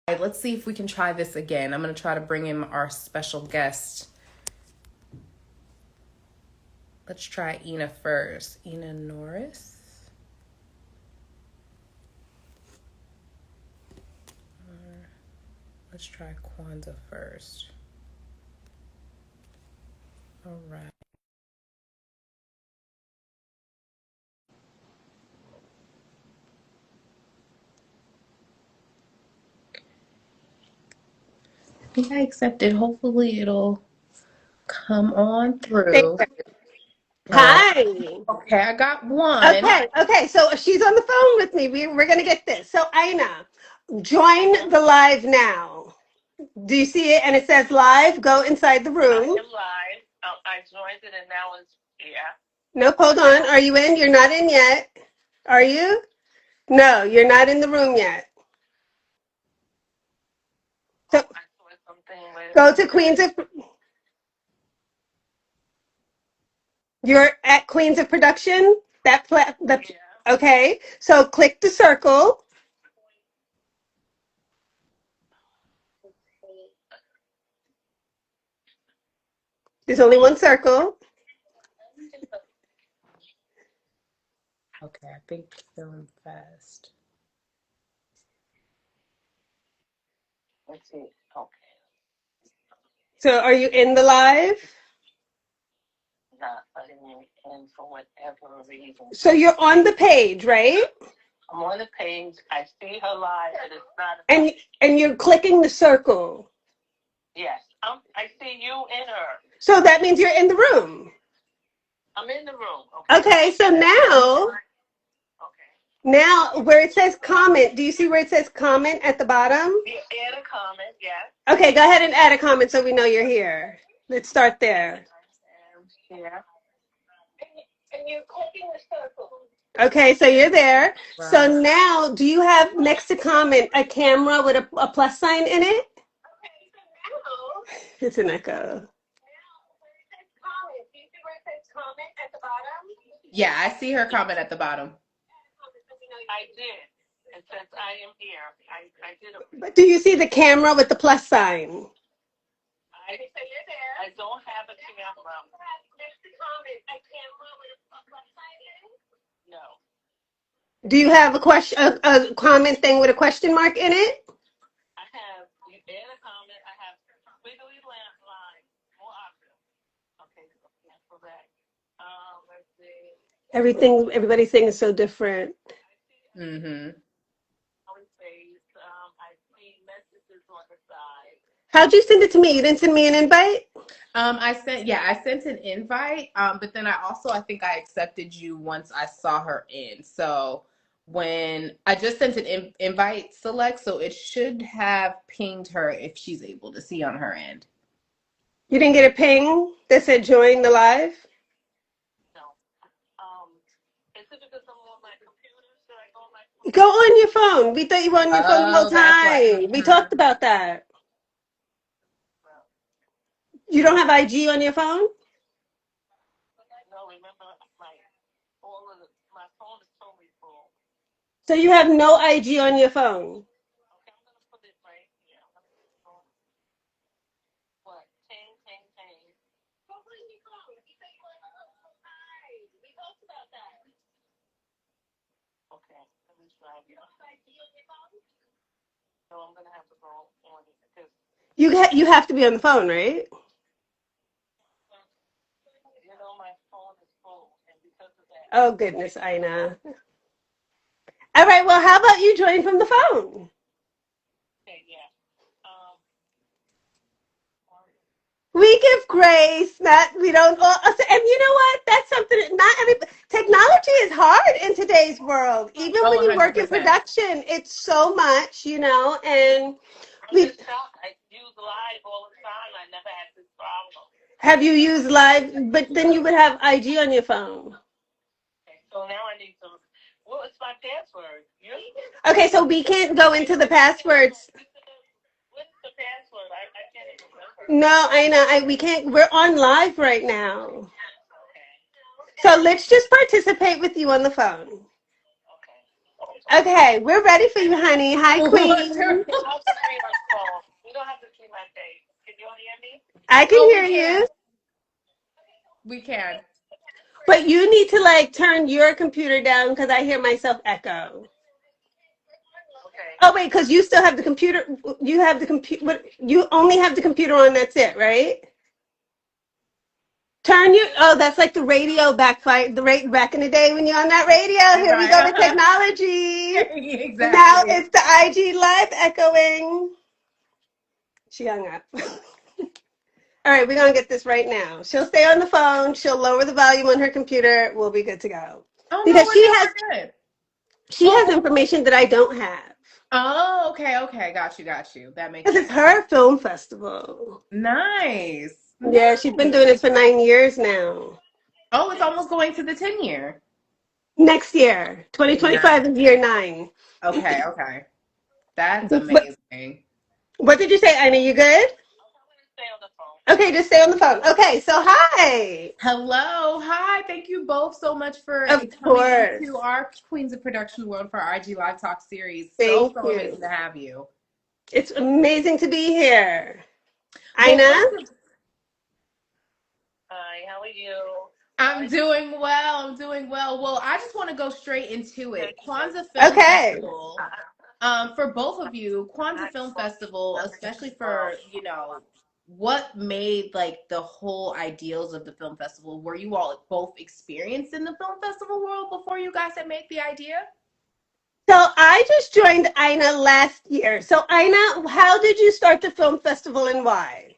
right, let's see if we can try this again. I'm going to try to bring in our special guest. Let's try Ina first. Ina Norris. Let's try Kwanzaa first. All right. I think I accepted. Hopefully it'll come on Thank through. you. Uh, Hi. okay, I got one. Okay. So she's on the phone with me. We're going to get this. So, Aina, join the live now. Do you see it? And it says live. Go inside the room. I am live. I joined it and now it's here. Nope, hold on. Are you in? You're not in yet. Are you? No, you're not in the room yet. So go to Queens of. You're at Queens of Production. Okay. So click the circle. There's only one circle. Okay, I think feeling fast. Let's see. Okay. So are you in the live? Not in for whatever reason. So you're on the page, right? I'm on the page. I see her live, and it's not. And you're clicking the circle. Yes, I see you in her. So that means you're in the room. I'm in the room. Okay. So now where it says comment, do you see where it says comment at the bottom? You add a comment, yes. Okay, go ahead and add a comment so we know you're here. Let's start there. Yeah. And you're clicking the circle. Okay, so you're there. Right. So now, do you have next to comment a camera with a plus sign in it? Okay, so now. It's an echo. Now, where it says comment, do you see where it says comment at the bottom? Yeah, I see her comment at the bottom. I did. It says I am here. I did it. But do you see the camera with the plus sign? I don't have a camera. Next to comment, a camera with a plus sign in? No. Do you have a comment thing with a question mark in it? I have, you add a comment, I have wiggly line, more options. Okay, so cancel that. Let's see. Everybody's saying is so different. Mm-hmm. I see messages on the side. How'd you send it to me? You didn't send me an invite? I sent an invite. But then I think I accepted you once I saw her in. So when I just sent an invite select, so it should have pinged her if she's able to see on her end. You didn't get a ping that said join the live? No. Is it because I'm on my computer? Should I go on my phone? Go on your phone. We thought you were on your phone the whole Oh, that's why. time. We talked about that. You don't have IG on your phone? No, remember my phone is totally full. So you have no IG on your phone? Okay, I'm gonna put it right here. What? Ting. Go on your phone. You say you want hi. We talked about that. Okay, let me try. You don't have IG on your phone? So I'm gonna have to go on it because you have to be on the phone, right? My phone is full, and because of that. Oh goodness, Ina. All right. Well, how about you join from the phone? Okay. Yeah. We give grace, not we don't. And you know what? That's something that not every technology is hard in today's world. Even Oh, when you work in 100%. production, it's so much, and we. I use live all the time. I never had this problem. Have you used live? But then you would have IG on your phone. Okay, so now I need to. What was my password? Okay, so we can't go into the passwords. What's the password? I can't even remember. No, we can't. We're on live right now. So let's just participate with you on the phone. Okay, we're ready for you, honey. Hi, Queen. I can Oh, hear we you, can. We can. but you need to like turn your computer down because I hear myself echo. Oh wait, because you still have the computer. You have the computer. You only have the computer on. That's it, right? Turn your. Oh, that's like the radio backfire. Back in the day when you're on that radio. Here we Right. go to technology. Now Exactly. it's the IG live echoing. She hung up. All right, we're gonna get this right now. She'll stay on the phone. She'll lower the volume on her computer. We'll be good to go Oh no, because we're good. We're good. she has Well, information that I don't have oh, okay, okay. Got you, got you. That makes because it's sense. her film festival. Nice. Yeah, she's been doing Nice. it for 9 years now. Oh, it's almost going to the 10 year. Next year, Nice. 2025 is year 9. Okay, okay. That's What, amazing. what did you say, Ina? You good? Okay, just stay on the phone. Okay, so hi. Hello. Hi. Thank you both so much for Of coming into course. our Queens of Production World for our IG Live Talk series. So, Thank so you. amazing to have you. It's amazing to be here. Well, Ina? first of I'm doing well. I'm doing well. Well, I just want to go straight into it. Kwanzaa Film Okay. Festival. For both of you, Kwanzaa Film Festival, especially for, what made like the whole ideals of the film festival? Were you all both experienced in the film festival world before you guys had made the idea? So I just joined Ina last year. So Ina, how did you start the film festival and why?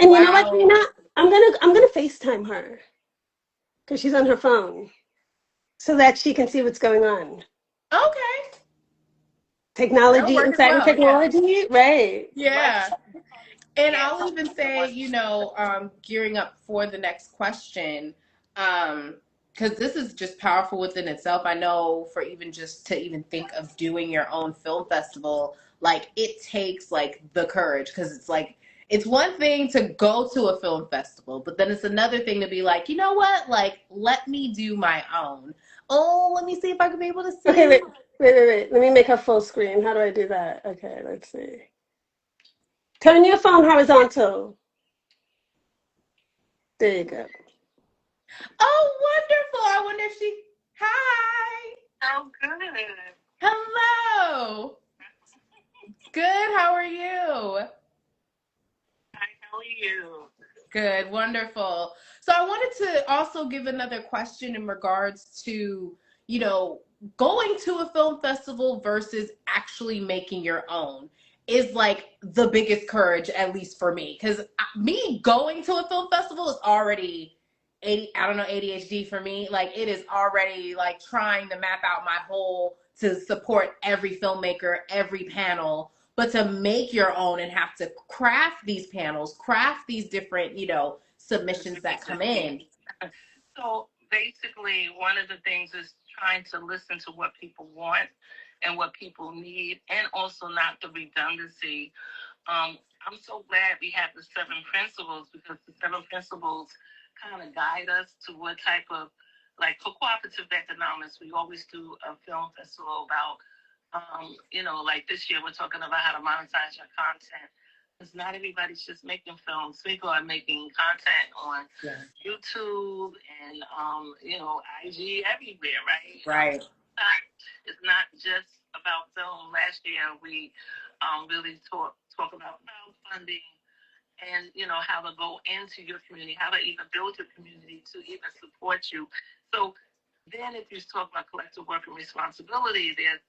And you know what, Wow. Ina? I'm gonna FaceTime her because she's on her phone so that she can see what's going on. Okay. That'll Technology, work as insider well. Yeah. technology, right? Yeah. And I'll even say, gearing up for the next question, because because this is just powerful within itself. I know for even just to even think of doing your own film festival, like it takes like the courage because it's like it's one thing to go to a film festival, but then it's another thing to be like, you know what? Like, let me do my own. Oh, let me see if I can be able to Okay, see. wait. Let me make her full screen. How do I do that? Okay, let's see. Turn your phone horizontal. There you go. Oh, wonderful. I wonder if she. Hi. Oh, good. Hello. Good. How are you? Hi, how are you? Good, wonderful. So I wanted to also give another question in regards to, you know, going to a film festival versus actually making your own is like the biggest courage, at least for me. Because me going to a film festival is already 80, I don't know, ADHD for me. Like it is already like trying to map out my whole to support every filmmaker, every panel, but to make your own and have to craft these panels, craft these different, submissions that come in. So basically, one of the things is trying to listen to what people want and what people need, and also not the redundancy. I'm so glad we have the seven principles because the seven principles kind of guide us to what type of, like for cooperative economics, we always do a film festival about, like this year we're talking about how to monetize your content. Because not everybody's just making films. People are making content on YouTube and, IG everywhere, right? Right. It's not just about film. Last year we really talk about crowdfunding and how to go into your community, how to even build your community to even support you. So then if you talk about collective work and responsibility, there's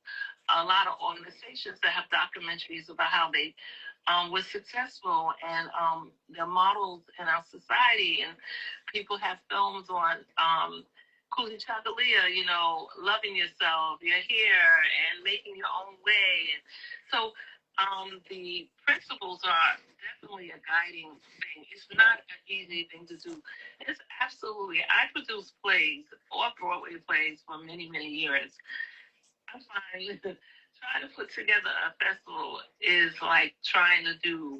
a lot of organizations that have documentaries about how they was successful and their models in our society. And people have films on Kuli Chagalia, loving yourself, you're here, and making your own way. And so the principles are definitely a guiding thing. It's not an easy thing to do. It's absolutely. I produced plays, off-Broadway plays, for many, many years. I find trying to put together a festival is like trying to do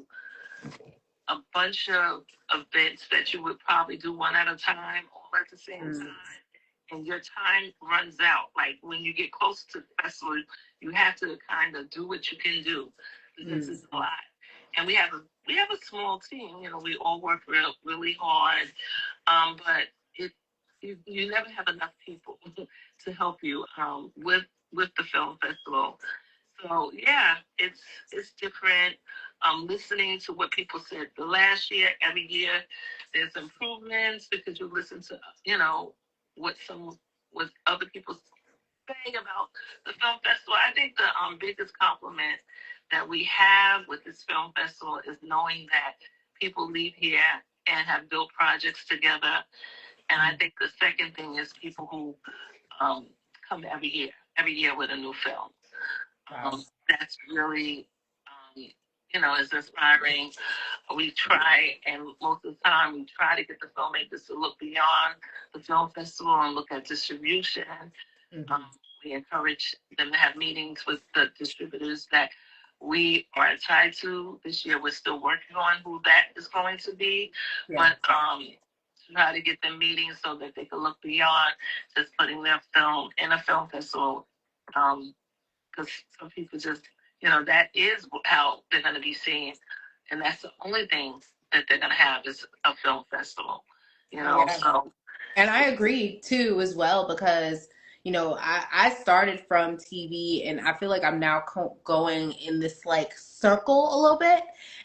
a bunch of events that you would probably do one at a time, all at the same time, and your time runs out. Like when you get close to the festival, you have to kind of do what you can do because it's a lot. And we have a small team. We all work really hard, but you never have enough people to help you with the film festival. So yeah, it's different. Listening to what people said the last year, every year, there's improvements because you listen to what what other people say about the film festival. I think the biggest compliment that we have with this film festival is knowing that people leave here and have built projects together. And I think the second thing is people who come every year with a new film. That's really, is inspiring. We try, and most of the time, we try to get the filmmakers to look beyond the film festival and look at distribution. We encourage them to have meetings with the distributors that we are tied to. This year, we're still working on who that is going to be, but try to get them meetings so that they can look beyond just putting their film in a film festival. Because some people just, that is how they're going to be seen. And that's the only thing that they're going to have is a film festival, Yeah. so. And I agree too, as well, because, I started from TV and I feel like I'm now going in this like circle a little bit.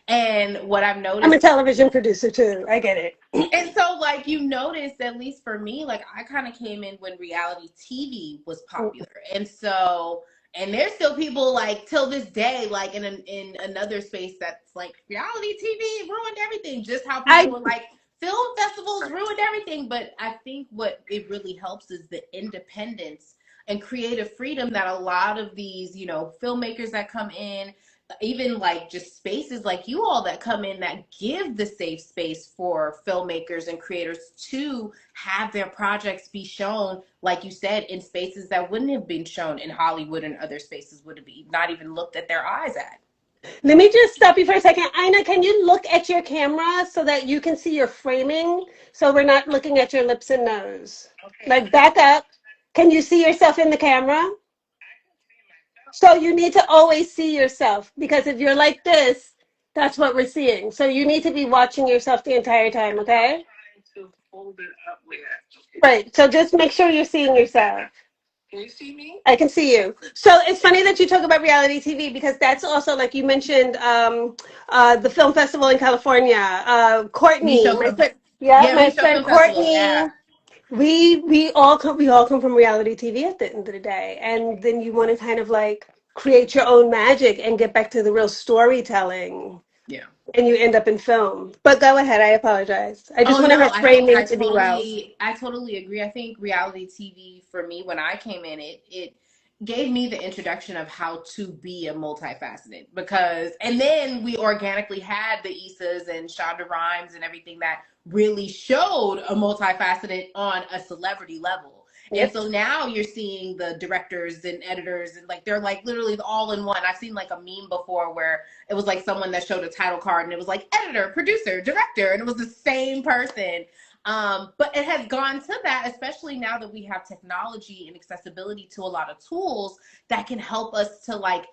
And what I've I'm a noticed, television producer too. I get it. and so like you notice, at least for me, like I kind of came in when reality TV was popular. And so, and there's still people like till this day, like in another space that's like reality TV ruined everything. Just how people I were like film festivals ruined everything. But I think what it really helps is the independence and creative freedom that a lot of these, filmmakers that come in, even like just spaces like you all that come in that give the safe space for filmmakers and creators to have their projects be shown, like you said, in spaces that wouldn't have been shown in Hollywood and other spaces would have been not even looked at their eyes at. Let me just stop you for a second. Ina, can you look at your camera so that you can see your framing so we're not looking at your lips and nose? Like back up. Can you see yourself in the camera? So you need to always see yourself because if you're like this, that's what we're seeing. So you need to be watching yourself the entire time, okay? Right. So just make sure you're seeing yourself. I can see you. So it's funny that you talk about reality TV because that's also like you mentioned the film festival in California. Courtney, Micho my Film, friend, yeah, yeah, my Micho friend Film Festival, Courtney. yeah, We all come from reality TV at the end of the day, and then you want to kind of like create your own magic and get back to the real storytelling, yeah. and you end up in film. But go ahead. I apologize. I just Oh want no, her I think framing to be well. I totally agree. I think reality TV for me when I came in it gave me the introduction of how to be a multifaceted because and then we organically had the Isas and Shonda Rhimes and everything that really showed a multifaceted on a celebrity level. And Yep. so now you're seeing the directors and editors and like they're like literally all in one. I've seen like a meme before where it was like someone that showed a title card and it was like editor, producer, director, and it was the same person. But it has gone to that, especially now that we have technology and accessibility to a lot of tools that can help us to like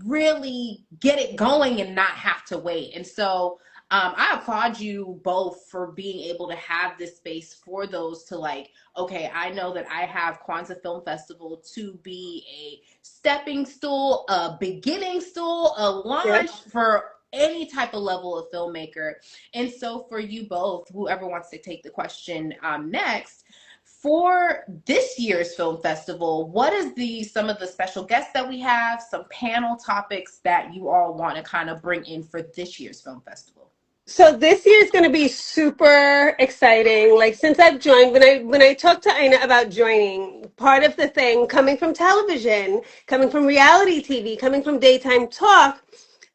really get it going and not have to wait. And so I applaud you both for being able to have this space for those to like, okay, I know that I have Kwanzaa Film Festival to be a stepping stool, a beginning stool, a Yep. launch for any type of level of filmmaker. And so for you both, whoever wants to take the question next, for this year's film festival, what is the some of the special guests that we have, some panel topics that you all want to kind of bring in for this year's film festival? So this year is going to be super exciting. Like since I've joined, when I talked to Ina about joining, part of the thing coming from television, coming from reality TV, coming from daytime talk,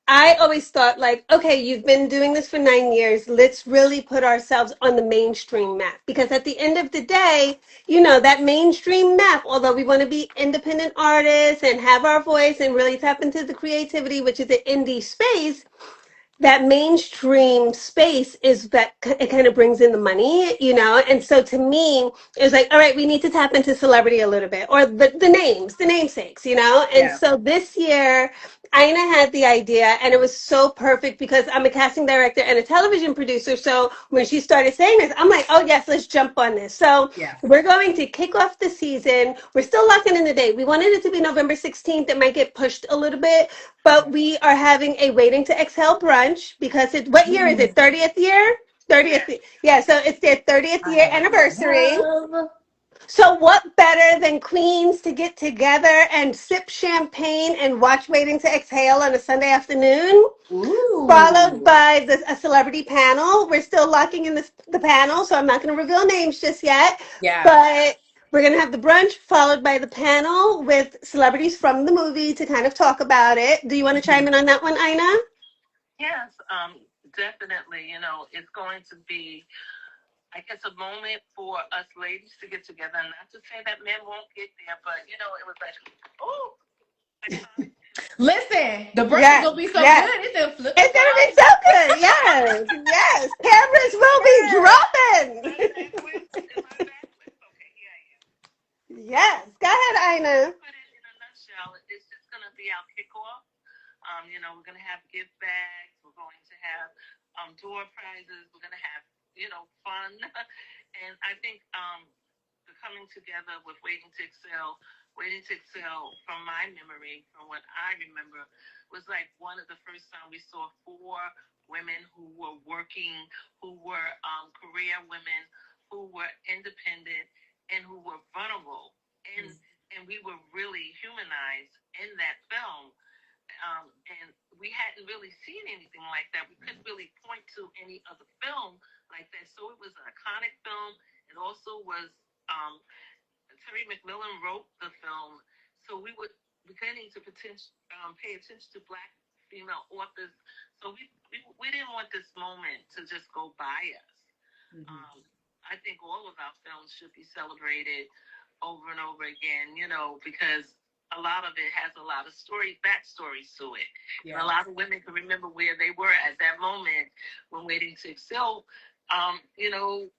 I always thought like, okay, you've been doing this for 9 years. Let's really put ourselves on the mainstream map because at the end of the day, that mainstream map. Although we want to be independent artists and have our voice and really tap into the creativity, which is the indie space, that mainstream space is that it kind of brings in the money, and so to me it was like, all right, we need to tap into celebrity a little bit or the namesakes, and Yeah. so this year Ina had the idea and it was so perfect because I'm a casting director and a television producer, so when she started saying this I'm like, oh yes, let's jump on this. So Yeah. we're going to kick off the season. We're still locking in the date. We wanted it to be November 16th. It might get pushed a little bit, but Okay. we are having a Waiting to Exhale brunch because what year is it? Ooh, 30th year? 30th. Yeah, so it's their 30th year I anniversary. love. So what better than queens to get together and sip champagne and watch Waiting to Exhale on a Sunday afternoon? Followed Ooh. by a celebrity panel. We're still locking in the panel, so I'm not going to reveal names just yet. Yeah. But we're going to have the brunch followed by the panel with celebrities from the movie to kind of talk about it. Do you want to chime in on that one, Ina? Listen, the brunch is Yes, gonna be so yes. good. It's gonna flip the It's going to be flop. so good. Yes, yes. Cameras will be dropping. Yes. Go ahead, Ina. female authors. So we didn't want this moment to just go by us. Mm-hmm. I think all of our films should be celebrated over and over again, because a lot of it has a lot of backstories to it. And a Yeah. lot of women can remember where they were at that moment when Waiting to Excel,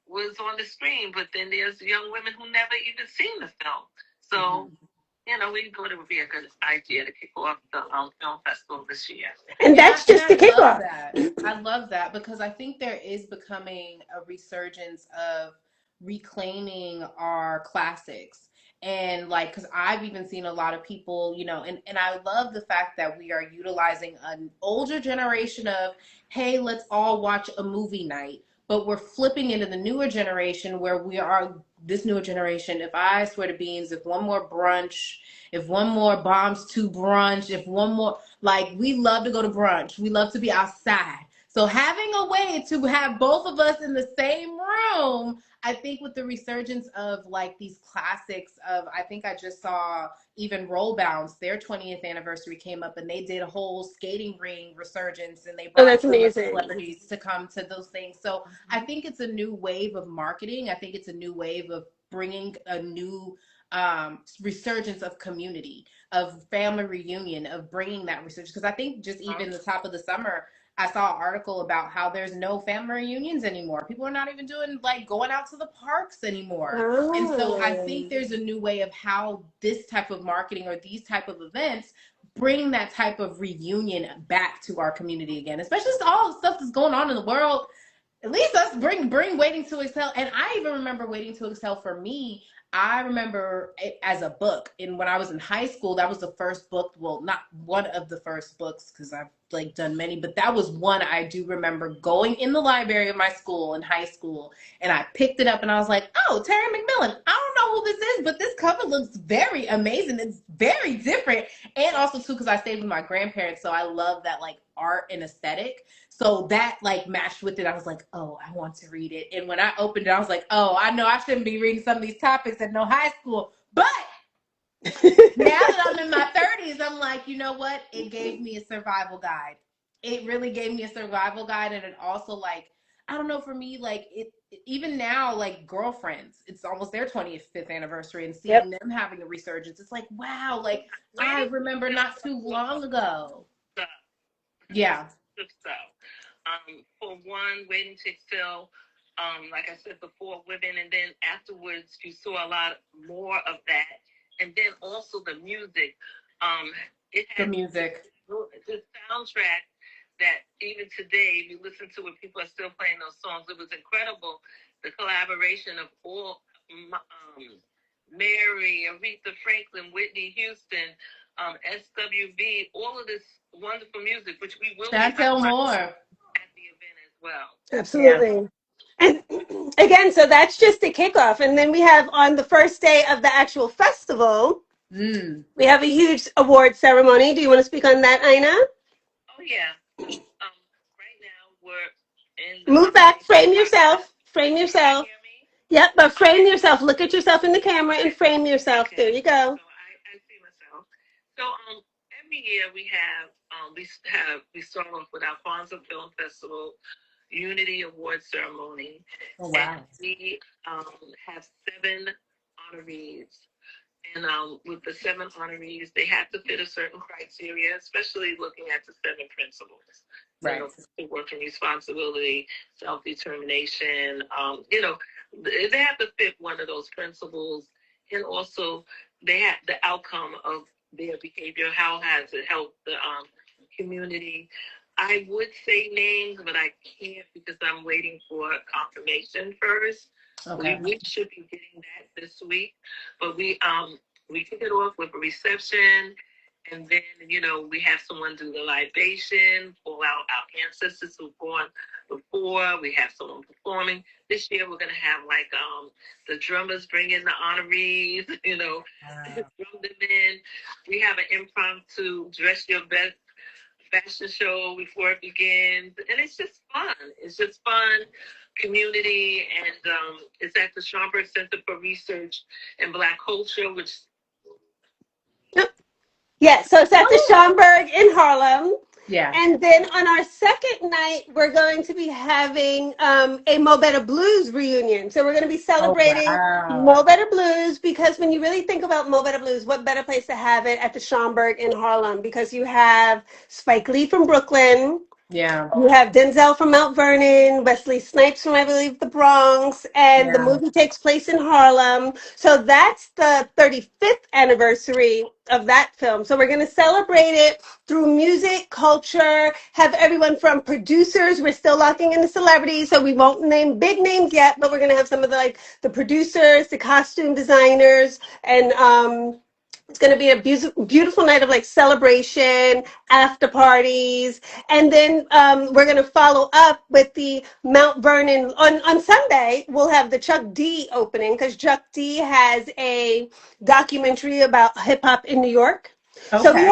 was on the screen. But then there's young women who never even seen the film. So, Mm-hmm. we thought it would be a good idea to kick off the film festival this year. And Yeah, that's and just I the love kickoff. that. I love that because I think there is becoming a resurgence of reclaiming our classics. And like, because I've even seen a lot of people, and I love the fact that we are utilizing an older generation of, hey, let's all watch a movie night. But we're flipping into the newer generation where we are, this newer generation, if I swear to beans, if one more brunch, if one more bombs to brunch, if one more, like, we love to go to brunch. We love to be outside. So having a way to have both of us in the same room, I think with the resurgence of like these classics of, I think I just saw even Roll Bounce, their 20th anniversary came up and they did a whole skating ring resurgence and they Oh, brought that's so much amazing. celebrities to come to those things. So I think it's a new wave of marketing. I think it's a new wave of bringing a new resurgence of community, of family reunion, of bringing that research. Because I think just even the top of the summer, I saw an article about how there's no family reunions anymore. People are not even doing like going out to the parks anymore. And so I think Oh. there's a new way of how this type of marketing or these type of events bring that type of reunion back to our community again, especially all the stuff that's going on in the world. At least us bring Waiting to Excel. And I even remember Waiting to Excel for me. I remember it as a book, and when I was in high school, that was the first book. Well, not one of the first books because I've like done many, but that was one I do remember going in the library of my school in high school, and I picked it up and I was like, "Oh, Terry McMillan! I don't know who this is, but this cover looks very amazing. It's very different." And also too, because I stayed with my grandparents, so I love that like art and aesthetic. So that like matched with it. I was like, oh, I want to read it. And when I opened it, I was like, oh, I know I shouldn't be reading some of these topics at no high school. But now that I'm in my 30s, I'm like, you know what? It gave me a survival guide. It really gave me a survival guide. And it also, like, I don't know, for me, like, even now, like, girlfriends, it's almost their 25th anniversary, and Yep. seeing them having a resurgence, it's like, wow, like, I Waiting remember not too long ago. stuff. Yeah. stuff. For one, Waiting to Excel, like I said before, women, and then afterwards you saw a lot more of that, and then also the music. It The had music. the soundtrack that even today, if you listen to it, people are still playing those songs. It was incredible, the collaboration of all Mary, Aretha Franklin, Whitney Houston, SWV, all of this wonderful music, which we will be Chantel highlighting Moore. at the event as well. Yeah. Absolutely. And again, so that's just the kickoff. And then we have on the first day of the actual festival, Mm. we have a huge award ceremony. Do you want to speak on that, Ina? Oh yeah. Right now we're in the Move back, nomination frame process. yourself, frame Can you yourself. hear me? Yep, but Okay. frame yourself. Look at yourself in the camera and frame yourself. There Okay. you go. So I see myself. So every year we start off with our Kwanzaa Film Festival Unity Award Ceremony, Oh and wow. we have seven honorees. And with the seven honorees, they have to fit a certain criteria, especially looking at the seven principles. Right. Work and responsibility, self-determination. They have to fit one of those principles, and also they have the outcome of their behavior. How has it helped the community? I would say names, but I can't because I'm waiting for confirmation first. Okay. We should be getting that this week, but we kick it off with a reception, and then we have someone do the libation for our ancestors who've gone before. We have someone performing. This year we're gonna have like the drummers bring in the honorees, drum them in. We have an impromptu dress your best fashion show before it begins, and it's just fun. It's just fun, community, and it's at the Schomburg Center for Research and Black Culture, which Yep. Yeah, so it's at the Oh, Schomburg in Harlem. Yeah. And then on our second night, we're going to be having a Mo Better Blues reunion. So we're going to be Oh celebrating wow. Mo Better Blues because when you really think about Mo Better Blues, what better place to have it at the Schomburg in Harlem? Because you have Spike Lee from Brooklyn, Yeah. you have Denzel from Mount Vernon, Wesley Snipes from, I believe, the Bronx, and the Yeah. movie takes place in Harlem. So that's the 35th anniversary of that film. So we're going to celebrate it through music, culture, have everyone from producers. We're still locking in the celebrities, so we won't name big names yet, but we're going to have some of the like the producers, the costume designers, and it's going to be a beautiful night of like celebration, after parties, and then we're going to follow up with the Mount Vernon on Sunday. We'll have the Chuck D opening because Chuck D has a documentary about hip hop in New York. So we Okay.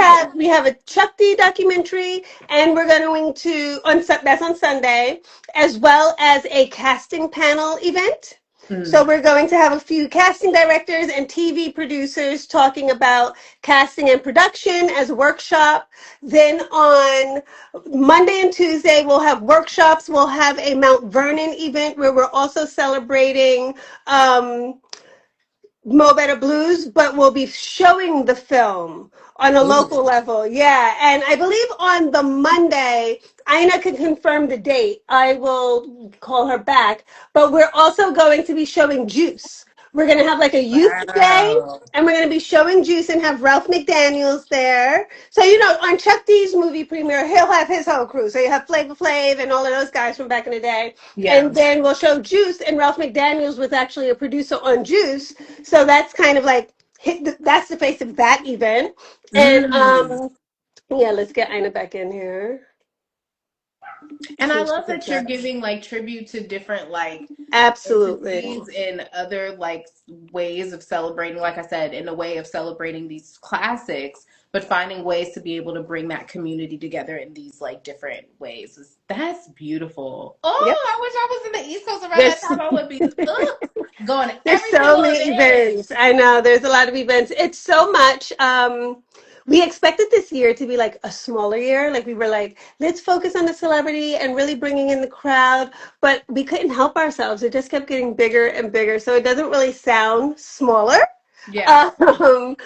have a Chuck D documentary, and we're going to that's on Sunday, as well as a casting panel event. So Mm. we're going to have a few casting directors and TV producers talking about casting and production as a workshop. Then on Monday and Tuesday, we'll have workshops. We'll have a Mount Vernon event where we're also celebrating Mo Better Blues, but we'll be showing the film on a Ooh. local level. Yeah. And I believe on the Monday, Ina can confirm the date. I will call her back. But we're also going to be showing Juice. We're going to have like a youth day, Wow. and we're going to be showing Juice and have Ralph McDaniels there. So, on Chuck D's movie premiere, he'll have his whole crew. So you have Flavor Flav and all of those guys from back in the day. Yeah. And then we'll show Juice, and Ralph McDaniels was actually a producer on Juice. So that's kind of like that's the face of that event. And Mm. yeah, let's get Ina back in here. And I See if she love gets that you're that. giving like tribute to different like Absolutely. entities and other like ways of celebrating, like I said, in a way of celebrating these classics, but finding ways to be able to bring that community together in these like different ways. That's beautiful. Yep. Oh, I wish I was in the East Coast around that There's time. I would be going to there's every so single many event. events. I know there's a lot of events. It's so much. We expected this year to be like a smaller year. Like we were like, let's focus on the celebrity and really bringing in the crowd. But we couldn't help ourselves. It just kept getting bigger and bigger. So it doesn't really sound smaller. Yeah. Um,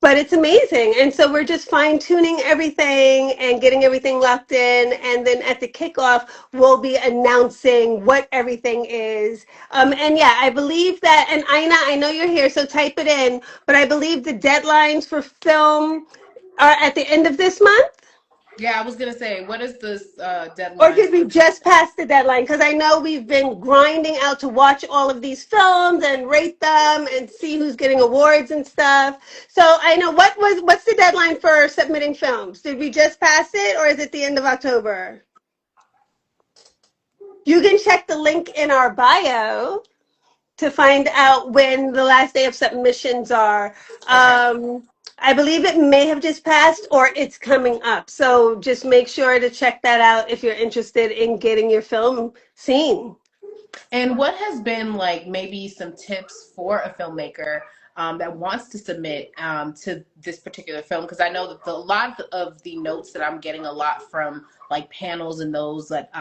but it's amazing. And so we're just fine tuning everything and getting everything locked in. And then at the kickoff, we'll be announcing what everything is. And yeah, I believe that, and Ina, I know you're here, so type it in, but I believe the deadlines for film are at the end of this month. Yeah, I was gonna say, what is this Or deadline did we for? just pass the deadline? Because I know we've been grinding out to watch all of these films and rate them and see who's getting awards and stuff. So I know what's the deadline for submitting films? Did we just pass it or is it the end of October? You can check the link in our bio to find out when the last day of submissions are. Okay. I believe it may have just passed or it's coming up. So just make sure to check that out if you're interested in getting your film seen. And what has been like maybe some tips for a filmmaker that wants to submit to this particular film? Because I know that a lot of the notes that I'm getting a lot from like panels and those that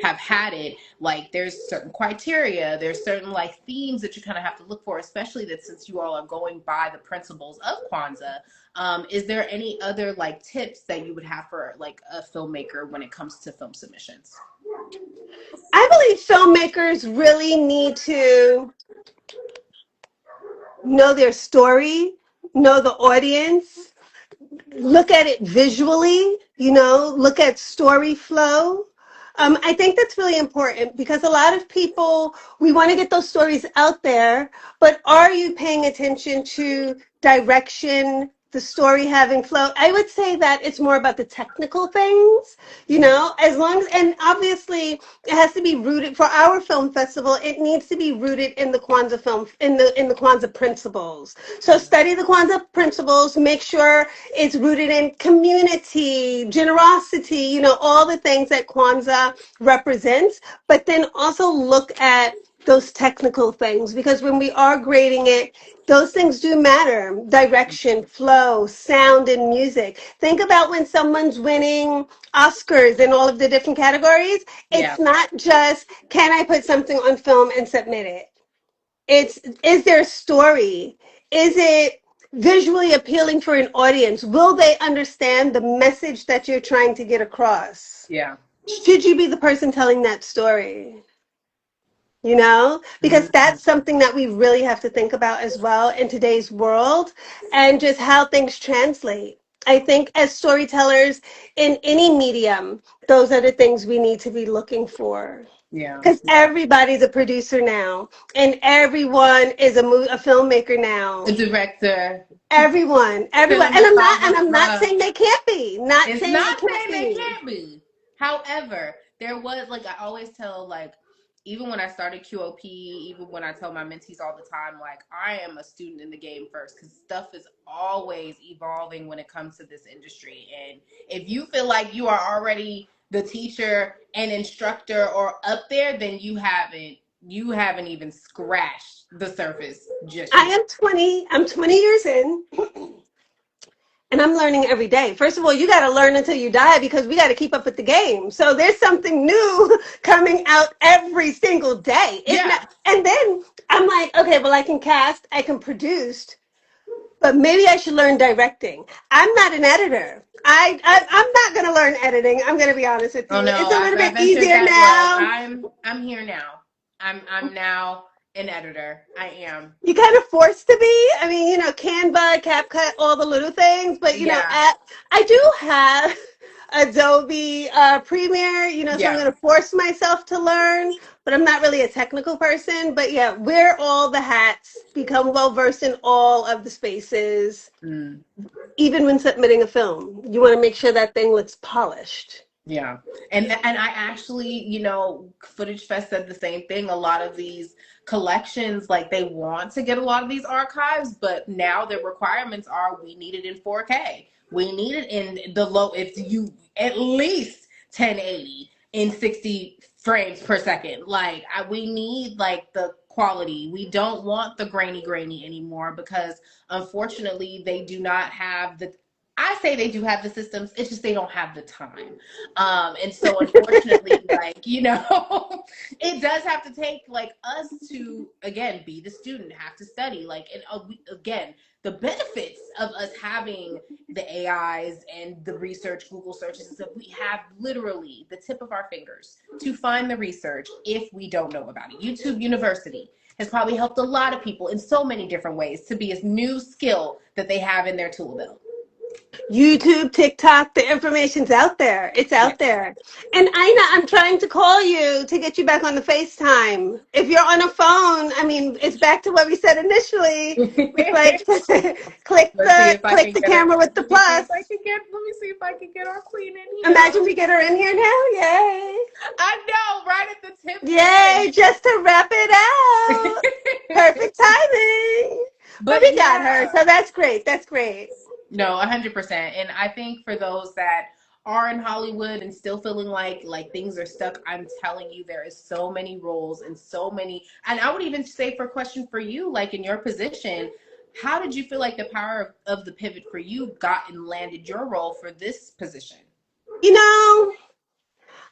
have had it, like there's certain criteria, there's certain like themes that you kind of have to look for, especially that since you all are going by the principles of Kwanzaa. Is there any other like tips that you would have for like a filmmaker when it comes to film submissions? I believe filmmakers really need to know their story, know the audience, look at it visually, look at story flow. I think that's really important because a lot of people, we want to get those stories out there, but are you paying attention to direction, the story having flow? I would say that it's more about the technical things, as long as, and obviously it has to be rooted for our film festival. It needs to be rooted in the Kwanzaa film, in the Kwanzaa principles. So study the Kwanzaa principles, make sure it's rooted in community, generosity, all the things that Kwanzaa represents, but then also look at those technical things, because when we are grading it, those things do matter. Direction, flow, sound, and music. Think about when someone's winning Oscars in all of the different categories. Yeah. It's not just, can I put something on film and submit it? It's, is there a story? Is it visually appealing for an audience? Will they understand the message that you're trying to get across? Yeah. Should you be the person telling that story? You know, because Mhm. that's something that we really have to think about as well in today's world, and just how things translate. I think as storytellers in any medium, those are the things we need to be looking for. Yeah. Because Yeah. everybody's a producer now, and everyone is a filmmaker A now. Director, Everyone, and I'm not cinematographer. saying they can't be. Not It's saying they not can't saying they be. can't be. However, there was like I always tell like even when I started QOP, even when I tell my mentees all the time, like I am a student in the game first because stuff is always evolving when it comes to this industry. And if you feel like you are already the teacher and instructor or up there, then you haven't even scratched the surface just I yet. am 20. I'm 20 years in. And I'm learning every day. First of all, you got to learn until you die because we got to keep up with the game. So there's something new coming out every single day. If not, Yeah. and then I'm like, okay, well, I can cast, I can produce, but maybe I should learn directing. I'm not an editor. I'm not going to learn editing. I'm going to be honest with Oh you. no, It's a little I've bit entered easier that world. now. I'm here now. I'm now an editor. I am. You kind of forced to be. I mean, Canva, CapCut, all the little things. But Yeah. I do have Adobe Premiere. So I'm Yeah. going to force myself to learn. But I'm not really a technical person. But yeah, wear all the hats, become well versed in all of the spaces. Mm, Even when submitting a film, you want to make sure that thing looks polished. yeah. And I actually, Footage Fest said the same thing. A lot of these collections, like they want to get a lot of these archives, but now the requirements are we need it in 4K. We need it in the low if you at least 1080 in 60 frames per second. Like we need like the quality. We don't want the grainy anymore because unfortunately they do not have the I say they do have the systems. It's just they don't have the time. And so unfortunately, like, it does have to take like us to again be the student, have to study. Like and again, the benefits of us having the AIs and the research, Google searches, is that we have literally the tip of our fingers to find the research if we don't know about it. YouTube University has probably helped a lot of people in so many different ways to be a new skill that they have in their tool belt. YouTube, TikTok, the information's out there. It's Yeah. out there. And Ina, I'm trying to call you to get you back on the FaceTime. If you're on a phone, I mean, it's back to what we said initially. We're like, Let's see if I click can the get her. camera with the Let me see if I plus. can get. Let me see if I can get our queen in here. Imagine we get her in here now. Yay. I know, right at the tip Yay, just to wrap it out. end. Perfect timing. But But we got her, yeah, so that's great. That's great. no, 100%. And I think for those that are in Hollywood and still feeling like things are stuck, I'm telling you, there is so many roles and so many. And I would even say for a question for you, like in your position, how did you feel like the power of the pivot for you got and landed your role for this position? You know,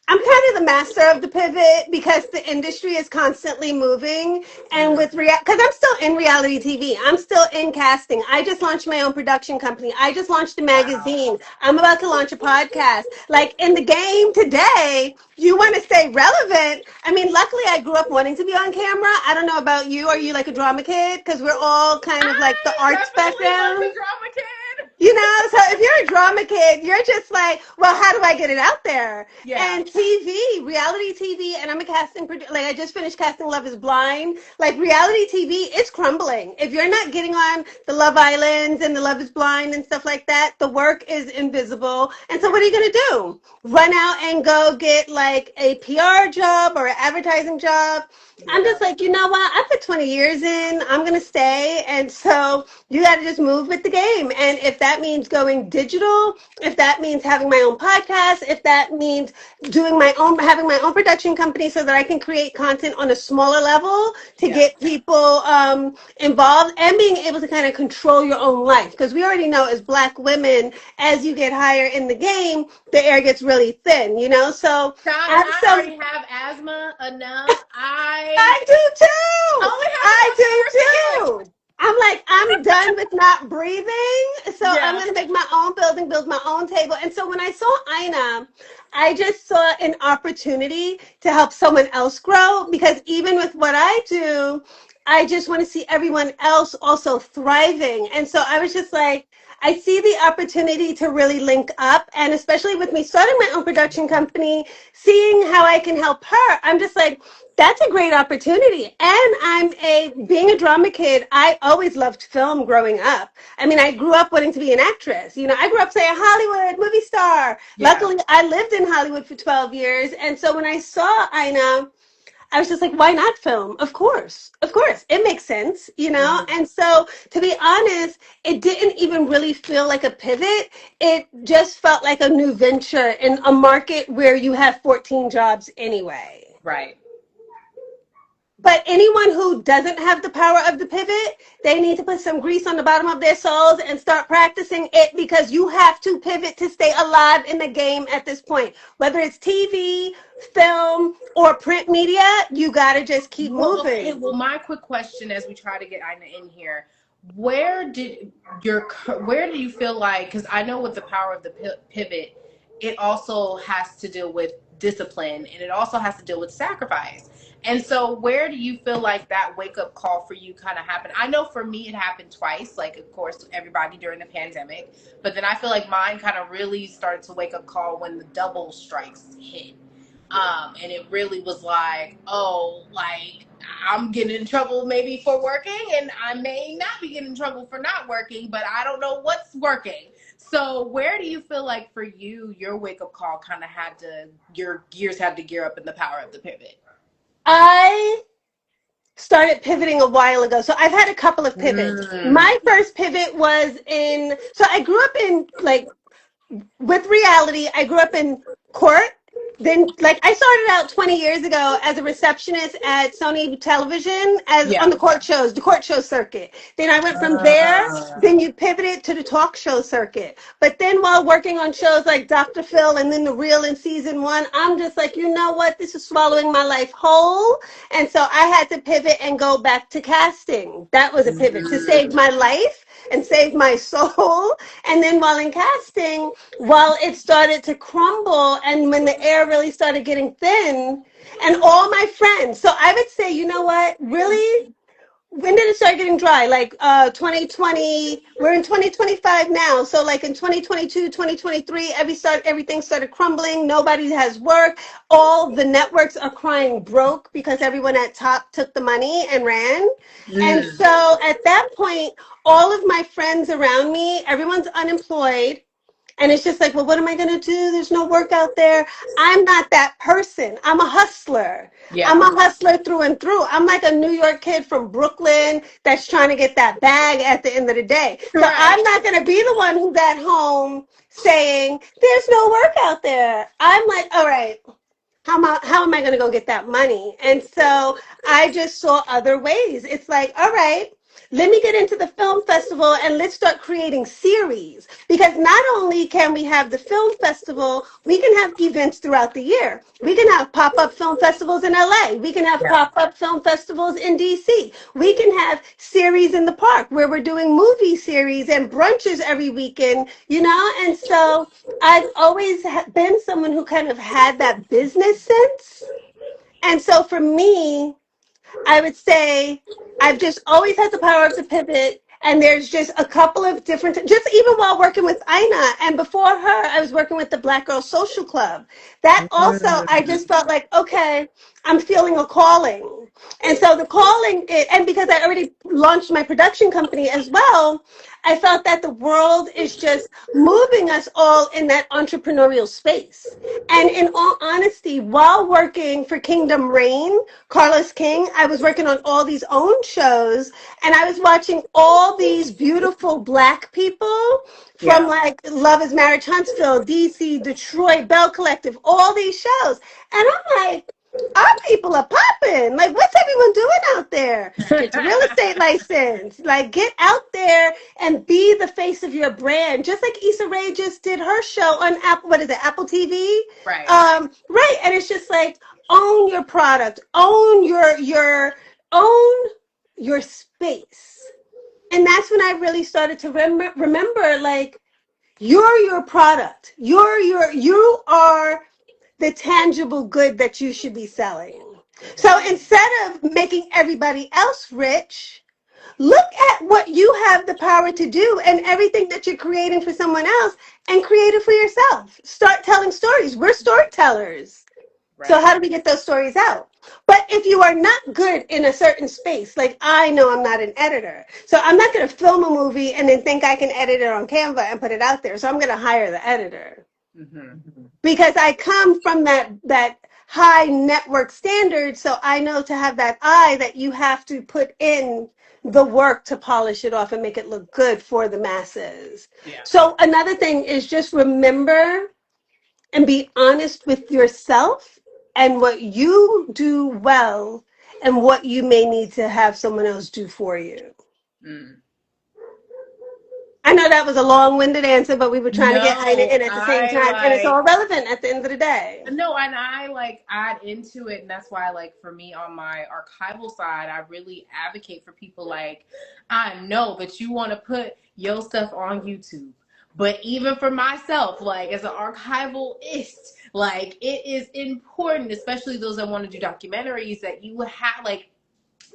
I'm kind of the master of the pivot because the industry is constantly moving. And Mm. because I'm still in reality TV, I'm still in casting. I just launched my own production company. I just launched a Wow. magazine. I'm about to launch a podcast. Like in the game today, you want to stay relevant. I mean, luckily I grew up wanting to be on camera. I don't know about you. Are you like a drama kid? Because we're all kind of like the I arts definitely was background. a drama kid. So if you're a drama kid, you're just like, well, how do I get it out there? Yeah. And TV, reality TV, and I'm a casting producer. Like I just finished casting Love Is Blind. Like reality TV, it's crumbling. If you're not getting on the Love Islands and the Love Is Blind and stuff like that, the work is invisible. And so what are you gonna do? Run out and go get like a PR job or an advertising job? I'm Yeah. just like, you know what? I put 20 years in. I'm gonna stay, and so you got to just move with the game. And if that means going digital, if that means having my own podcast, if that means having my own production company so that I can create content on a smaller level to Yeah. get people involved, and being able to kind of control your own life. Because we already know as Black women, as you get higher in the game, the air gets really thin, you know? So Child, I'm I so already have asthma enough. I I do too. only have to I go to Norris again. do too. I'm like, I'm done with not breathing. So I'm Yeah. going to make my own building, build my own table. And so when I saw Ina, I just saw an opportunity to help someone else grow, because even with what I do, I just want to see everyone else also thriving. And so I was just like, I see the opportunity to really link up. And especially with me starting my own production company, seeing how I can help her, I'm just like, that's a great opportunity. And being a drama kid, I always loved film growing up. I mean, I grew up wanting to be an actress. You know, I grew up saying Hollywood, movie star. Yeah. Luckily, I lived in Hollywood for 12 years. And so when I saw Ina, I was just like, why not film? Of course. Of course. It makes sense, you know? Mhm. And so, to be honest, it didn't even really feel like a pivot. It just felt like a new venture in a market where you have 14 jobs anyway. Right. But anyone who doesn't have the power of the pivot, they need to put some grease on the bottom of their soles and start practicing it, because you have to pivot to stay alive in the game at this point. Whether it's TV, film, or print media, you got to just keep Well, okay. moving. Well, my quick question as we try to get Ina in here, where do you feel like, because I know with the power of the pivot, it also has to deal with discipline and it also has to deal with sacrifice. And so where do you feel like that wake up call for you kind of happened? I know for me it happened twice, like of course everybody during the pandemic, but then I feel like mine kind of really started to wake up call when the double strikes hit. And it really was like, oh, like I'm getting in trouble maybe for working, and I may not be getting in trouble for not working, but I don't know what's working. So, where do you feel like for you, your wake up call kind of your gears had to gear up in the power of the pivot? I started pivoting a while ago. So I've had a couple of pivots. Mm. My first pivot so I grew up in like with reality, I grew up in court. Then, like, I started out 20 years ago as a receptionist at Sony Television as on Yeah. the court show circuit. Then I went from there. Uh, Then you pivoted to the talk show circuit. But then while working on shows like Dr. Phil and then The Real in season one, I'm just like, you know what? This is swallowing my life whole. And so I had to pivot and go back to casting. That was a pivot to save my life and save my soul. And then while in casting, while it started to crumble and when the air really started getting thin, and all my friends, so I would say, you know what, really, when did it start getting dry? Like 2020, we're in 2025 now. So like in 2022, 2023, everything started crumbling. Nobody has work. All the networks are crying broke because everyone at top took the money and ran. And mm, so at that point, all of my friends around me, everyone's unemployed. And it's just like, well, what am I going to do? There's no work out there. I'm not that person. I'm a hustler. I'm yeah. a hustler through and through. I'm like a New York kid from Brooklyn that's trying to get that bag at the end of the day. So Right. I'm not going to be the one who's at home saying, there's no work out there. I'm like, all right, how am I going to go get that money? And so I just saw other ways. It's like, all right, let me get into the film festival and let's start creating series. Because not only can we have the film festival, we can have events throughout the year. We can have pop-up film festivals in LA. We can have Yeah. pop-up film festivals in DC. We can have series in the park where we're doing movie series and brunches every weekend, you know? And so I've always been someone who kind of had that business sense. And so for me, I would say I've just always had the power of the pivot. And there's just a couple of different, just even while working with Ina, and before her, I was working with the Black Girl Social Club. That also, I Mm, just felt like, okay, I'm feeling a calling. And so the calling, and because I already launched my production company as well, I felt that the world is just moving us all in that entrepreneurial space. And in all honesty, while working for Kingdom Reign, Carlos King, I was working on all these own shows, and I was watching all these beautiful Black people from Yeah. like Love is Marriage Huntsville, DC, Detroit, Bell Collective, all these shows. And I'm like, our people are popping. Like, what's everyone doing out there? Get your real estate license. Like, get out there and be the face of your brand. Just like Issa Rae just did her show on Apple, what is it, Apple TV? Right. Right. And it's just like, own your product, own your space. And that's when I really started to remember, like, you're your product. You are the tangible good that you should be selling. So Exactly. instead of making everybody else rich, look at what you have the power to do and everything that you're creating for someone else, and create it for yourself. Start telling stories. We're storytellers. So Right. how do we get those stories out? But if you are not good in a certain space, like I know I'm not an editor, so I'm not going to film a movie and then think I can edit it on Canva and put it out there. So I'm going to hire the editor Hmm. because I come from that high network standard. So I know to have that eye that you have to put in the work to polish it off and make it look good for the masses. Yeah. So another thing is just remember and be honest with yourself and what you do well and what you may need to have someone else do for you. Mm. I know that was a long-winded answer, but we were trying to get Ina No, in at the same I time, and it's like all relevant at the end of the day. no, and I like add into it, and that's why like for me on my archival side, I really advocate for people like I know that you want to put your stuff on YouTube. But even for myself, like as an archivalist, like it is important, especially those that want to do documentaries, that you have like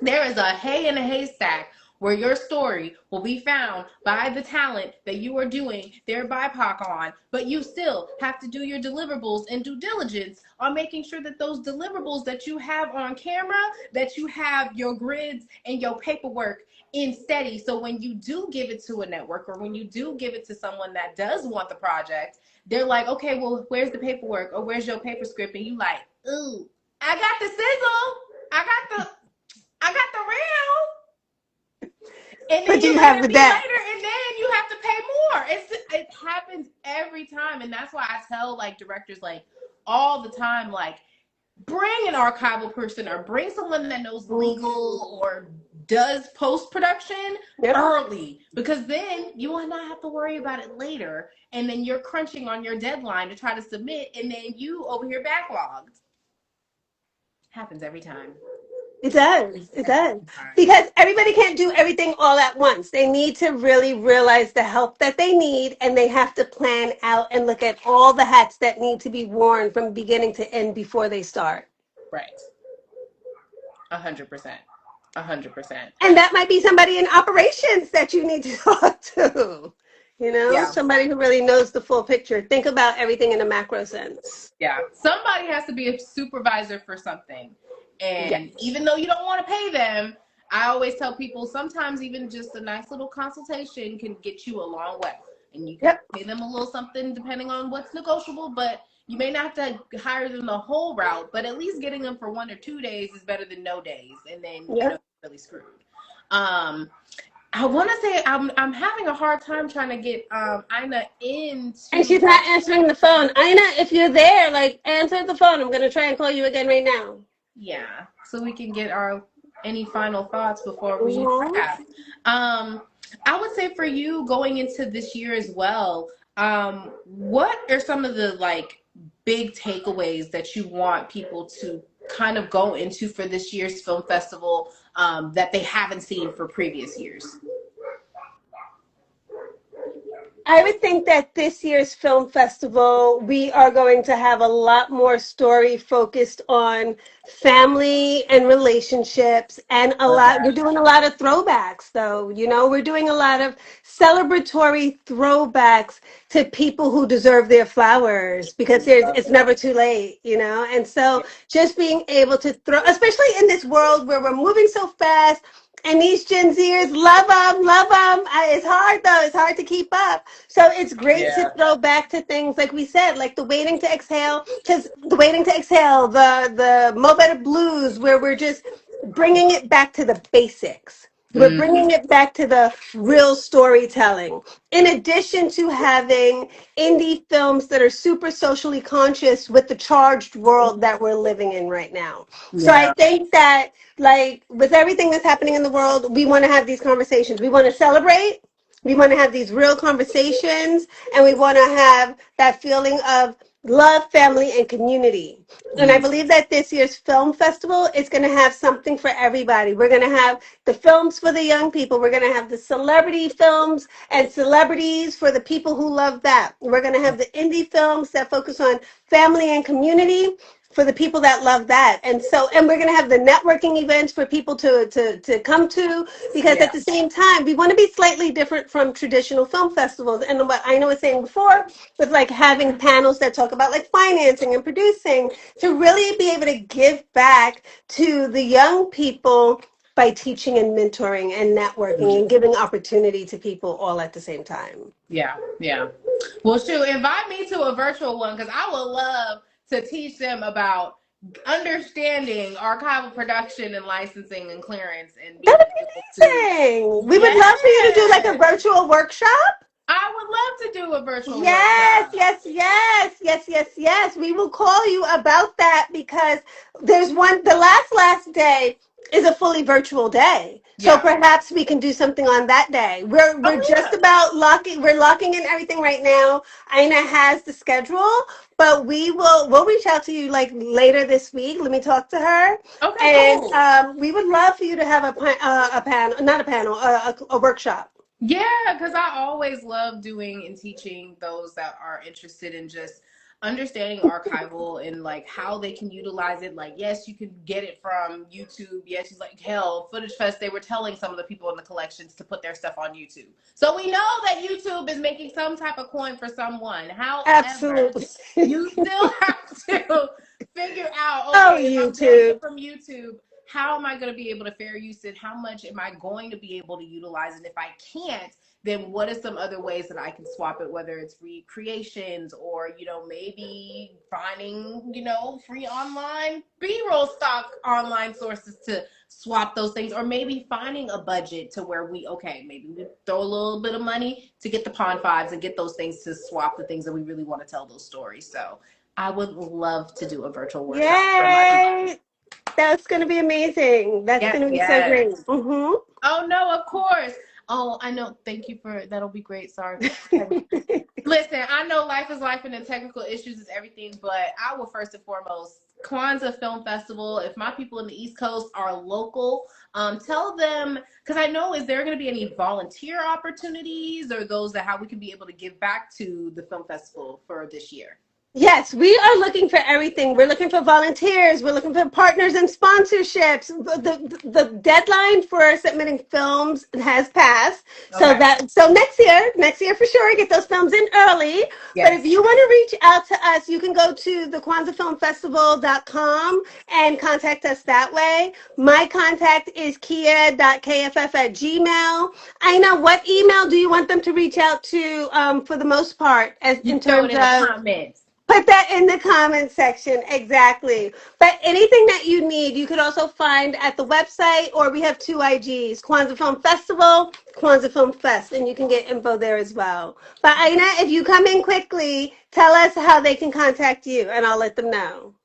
there is a hay in a haystack where your story will be found by the talent that you are doing their BIPOC on, but you still have to do your deliverables and due diligence on making sure that those deliverables that you have on camera, that you have your grids and your paperwork in steady. So when you do give it to a network or when you do give it to someone that does want the project, they're like, okay, well, where's the paperwork or where's your paper script? And you like, ooh, I got the sizzle. I got the real, and then But you you mad have at the me debt. later, and then you have to pay more. It happens every time, and that's why I tell like directors like all the time, like bring an archival person or bring someone that knows legal Mhm. or does post production Yep. early, because then you will not have to worry about it later, and then you're crunching on your deadline to try to submit, and then you over here backlogged. Happens every time. It does. It Every does. time. Because everybody can't do everything all at once. They need to really realize the help that they need, and they have to plan out and look at all the hats that need to be worn from beginning to end before they start. Right. 100%. 100%. And that might be somebody in operations that you need to talk to. Yeah. Somebody who really knows the full picture. Think about everything in a macro sense. Yeah. Somebody has to be a supervisor for something. And Yes. even though you don't want to pay them, I always tell people sometimes even just a nice little consultation can get you a long way. And you can Yep. pay them a little something depending on what's negotiable, but you may not have to hire them the whole route, but at least getting them for 1 or 2 days is better than no days. And then, Yep. you're really screwed. Um, I want to say I'm having a hard time trying to get Ina And into she's not answering the phone. Ina, if you're there, like, answer the phone. I'm going to try and call you again right now. yeah, so we can get our any final thoughts before we Mhm. wrap. I would say for you going into this year as well, what are some of the like big takeaways that you want people to kind of go into for this year's film festival that they haven't seen for previous years? I would think that this year's film festival, we are going to have a lot more story focused on family and relationships, and Love we're that. doing a lot of throwbacks though. We're doing a lot of celebratory throwbacks to people who deserve their flowers, because Love it's that. never too late, and so just being able to throw, especially in this world where we're moving so fast. And these Gen Zers love them, love them. It's hard though. It's hard to keep up. So it's great to Yeah. throw back to things like we said, like the Waiting to Exhale, because the Waiting to Exhale, the Mo Better Blues, where we're just bringing it back to the basics. We're Mm, bringing it back to the real storytelling. In addition to having indie films that are super socially conscious with the charged world that we're living in right now. So I yeah. think that, like, with everything that's happening in the world, we want to have these conversations. We want to celebrate. We want to have these real conversations, and we want to have that feeling of love, family, and community. And I Mm, believe that this year's film festival is going to have something for everybody. We're going to have the films for the young people. We're going to have the celebrity films and celebrities for the people who love that. We're going to have the indie films that focus on family and community for the people that love that. And we're going to have the networking events for people to come to, because yeah. at the same time, we want to be slightly different from traditional film festivals. And what I know was saying before, with like having panels that talk about like financing and producing, to really be able to give back to the young people by teaching and mentoring and networking and giving opportunity to people all at the same time. Yeah. Yeah. Well, shoot, invite me to a virtual one because I would love to teach them about understanding archival production and licensing and clearance and That being would be able to. amazing. We would love for you to do like a Yes. virtual workshop. I would love to do a virtual Yes, workshop. yes, yes, yes, yes, yes. We will call you about that, because the last day is a fully virtual day. So Yeah. perhaps we can do something on that day. We're Oh, just yeah. about we're locking in everything right now. Ina has the schedule, but we'll reach out to you like later this week. Let me talk to her. Okay, And cool. we would love for you to have a panel, not a panel, a workshop. Yeah, because I always love doing and teaching those that are interested in just understanding archival and like how they can utilize it. Like, yes, you can get it from YouTube. Yes, it's like hell, Footage Fest, they were telling some of the people in the collections to put their stuff on YouTube. So we know that YouTube is making some type of coin for someone. However, Absolutely. you still have to figure out, Oh, okay, if I'm getting it YouTube. from YouTube, how am I going to be able to fair use it? How much am I going to be able to utilize? And if I can't, then what are some other ways that I can swap it, whether it's recreations or, maybe finding, free online B-roll stock online sources to swap those things, or maybe finding a budget to where maybe we throw a little bit of money to get the Pond Fives and get those things to swap the things that we really want to tell those stories. So I would love to do a virtual workshop for my people. Yay! That's going to be amazing. That's Yes, going to be so yes. great. Hmm. Oh no, of course. Oh, I know. Thank you for that'll be great. Sorry. Listen, I know life is life and the technical issues is everything, but I will first and foremost Kwanzaa Film Festival. If my people in the East Coast are local, tell them, because I know, is there going to be any volunteer opportunities or those that how we can be able to give back to the film festival for this year? Yes, we are looking for everything. We're looking for volunteers. We're looking for partners and sponsorships. The deadline for submitting films has passed. Okay. So next year for sure, get those films in early. But if Yes. you want to reach out to us, you can go to the KwanzaaFilmFestival.com and contact us that way. My contact is Keya.kff@gmail. I know, what email do you want them to reach out to, for the most part, as You in can throw it terms in the of. comments. Put that in the comment section. Exactly. But anything that you need, you could also find at the website, or we have two IGs, Kwanzaa Film Festival, Kwanzaa Film Fest, and you can get info there as well. But Ina, if you come in quickly, tell us how they can contact you, and I'll let them know.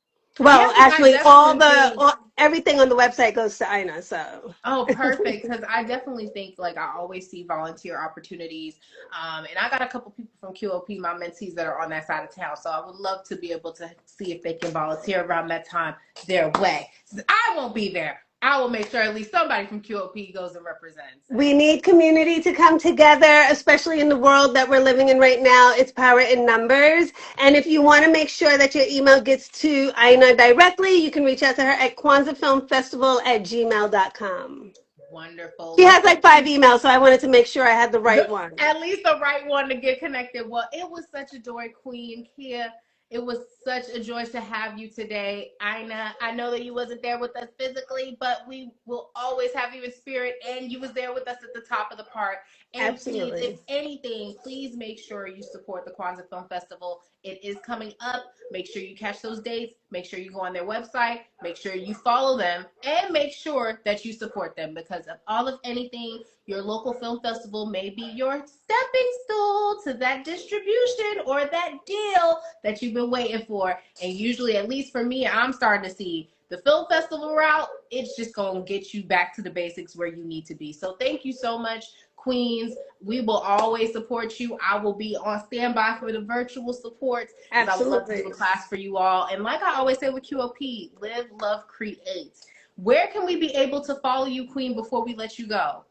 Yeah, Well, because I actually, definitely think. everything on the website goes to Ina, so. Oh, perfect. Because I definitely think, like, I always see volunteer opportunities. And I got a couple people from QOP, my mentees, that are on that side of town. So I would love to be able to see if they can volunteer around that time their way. I won't be there, I will make sure at least somebody from QOP goes and represents. We need community to come together, especially in the world that we're living in right now. It's power in numbers. And if you want to make sure that your email gets to Aina directly, you can reach out to her at kwanzaafilmfestival@gmail.com. Wonderful. She Well, has like thank 5 emails, so I wanted to make sure I had the right one. at least the right one to get connected. Well, it was such a joy, Queen Keya. It was such a joy to have you today, Ina. I know that you wasn't there with us physically, but we will always have you in spirit, and you was there with us at the top of the park. And please, if Absolutely. anything, please make sure you support the Kwanzaa Film Festival. It is coming up. Make sure you catch those dates. Make sure you go on their website. Make sure you follow them, and make sure that you support them, because of all of anything, your local film festival may be your stepping stool to that distribution or that deal that you've been waiting for. And usually, at least for me, I'm starting to see the film festival route. It's just going to get you back to the basics where you need to be. So thank you so much, Queens. We will always support you. I will be on standby for the virtual supports, because I would love to do Absolutely. a class for you all. And like I always say with QOP, live, love, create. Where can we be able to follow you, Queen, before we let you go?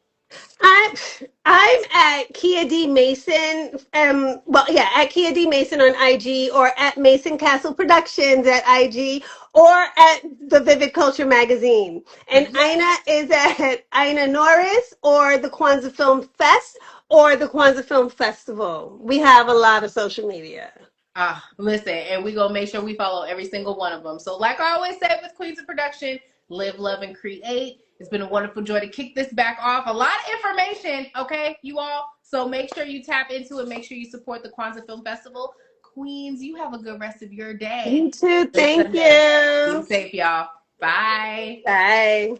I'm I'm at Keya D Mason. Well, yeah, at Keya D Mason on IG, or at Mason Castle Productions at IG, or at the Vivid Culture magazine. And Yes. Ina is at Ina Norris, or the Kwanzaa Film Fest, or the Kwanzaa Film Festival. We have a lot of social media. Listen, and we gonna make sure we follow every single one of them. So, like I always say with Queens of Production, live, love, and create. It's been a wonderful joy to kick this back off. A lot of information, okay, you all. So make sure you tap into it. Make sure you support the Kwanzaa Film Festival. Queens, you have a good rest of your day. You too. Good Thank Sunday. Be you. safe, y'all. Bye. Bye.